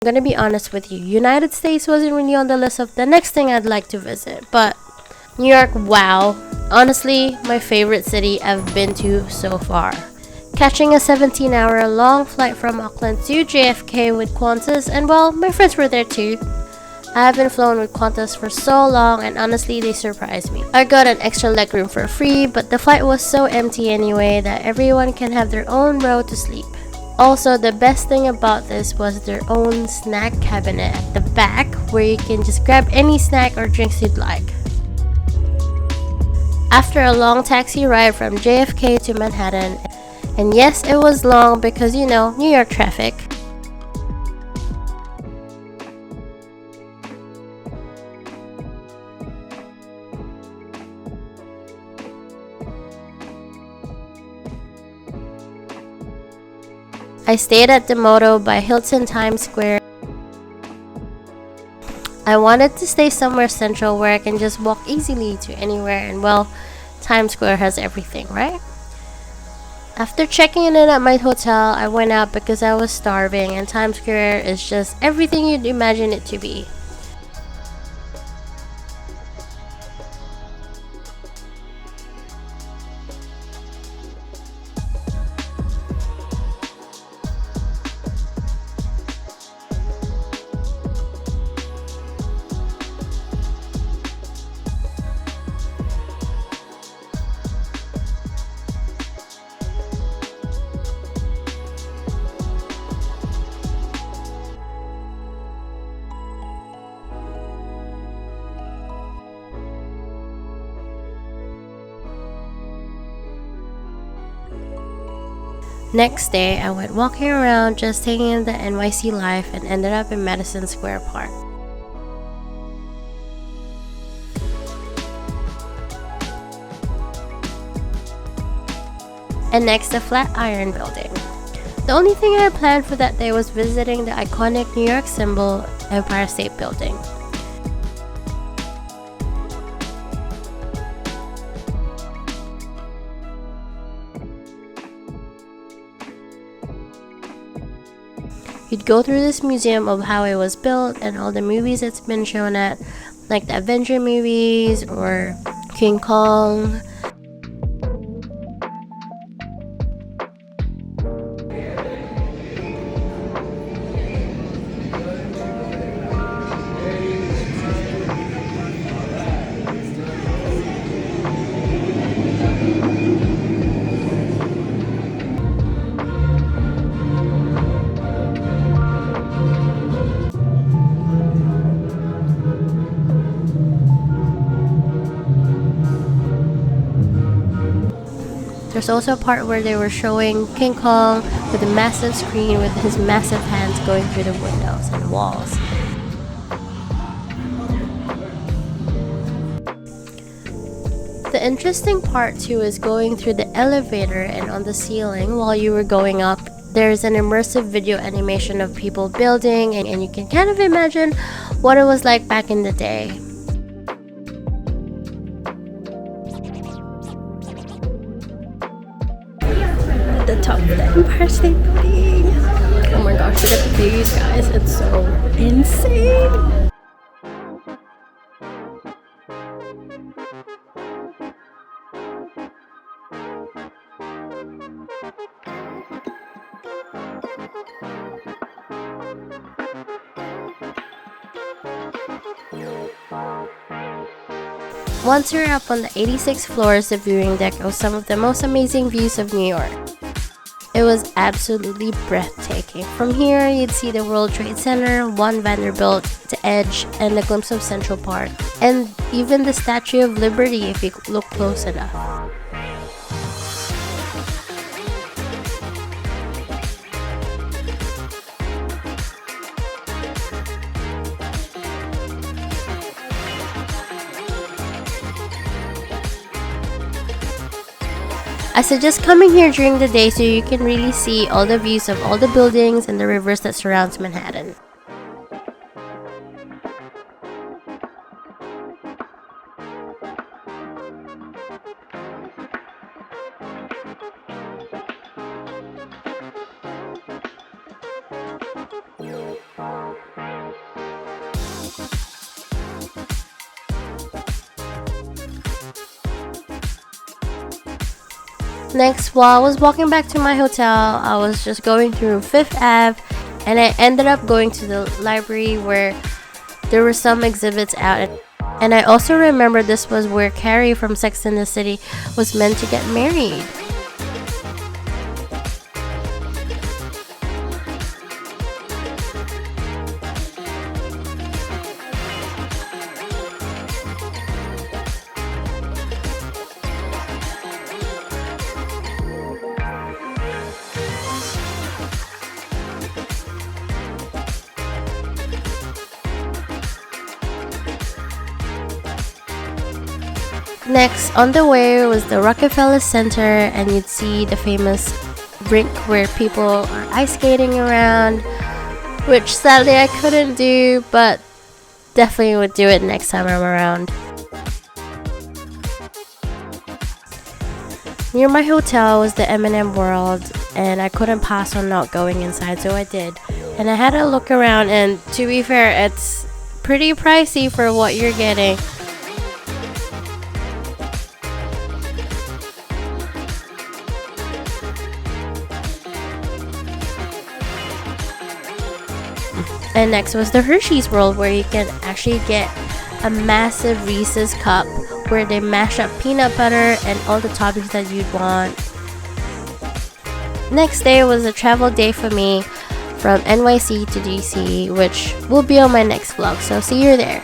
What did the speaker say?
I'm gonna be honest with you, United States wasn't really on the list of the next thing I'd like to visit, but New York, wow. Honestly, my favorite city I've been to so far. Catching a 17-hour long flight from Auckland to JFK with Qantas, and well, my friends were there too. I haven't flown with Qantas for so long, and honestly, they surprised me. I got an extra legroom for free, but the flight was so empty anyway that everyone can have their own row to sleep. Also, the best thing about this was their own snack cabinet at the back where you can just grab any snack or drinks you'd like. After a long taxi ride from JFK to Manhattan, and yes, it was long because you know, New York traffic, I stayed at the Moto by Hilton Times Square. I wanted to stay somewhere central where I can just walk easily to anywhere, and well, Times Square has everything, right? After checking in at my hotel, I went out because I was starving, and Times Square is just everything you'd imagine it to be. Next day, I went walking around just taking in the NYC life and ended up in Madison Square Park. And next, the Flatiron Building. The only thing I had planned for that day was visiting the iconic New York symbol, Empire State Building. You'd go through this museum of how it was built and all the movies it's been shown at, like the Avenger movies or King Kong. There's also a part where they were showing King Kong with a massive screen with his massive hands going through the windows and walls. The interesting part too is going through the elevator, and on the ceiling while you were going up, there's an immersive video animation of people building, and you can kind of imagine what it was like back in the day. The top of the Empire State Building. Oh my gosh, look at the views, guys. It's so insane. Once you're up on the 86th floor is the viewing deck of some of the most amazing views of New York. It was absolutely breathtaking. From here, you'd see the World Trade Center, One Vanderbilt, the Edge, and a glimpse of Central Park, and even the Statue of Liberty if you look close enough. I suggest coming here during the day so you can really see all the views of all the buildings and the rivers that surrounds Manhattan. Next, while I was walking back to my hotel, I was just going through Fifth Ave, and I ended up going to the library where there were some exhibits out. And I also remember this was where Carrie from Sex and the City was meant to get married. Next, on the way was the Rockefeller Center, and you'd see the famous rink where people are ice skating around, which sadly I couldn't do, but definitely would do it next time I'm around. Near my hotel was the M&M World, and I couldn't pass on not going inside, so I did. And I had a look around, and to be fair, it's pretty pricey for what you're getting. And next was the Hershey's World, where you can actually get a massive Reese's cup where they mash up peanut butter and all the toppings that you'd want. Next day was a travel day for me from NYC to DC, which will be on my next vlog, so see you there.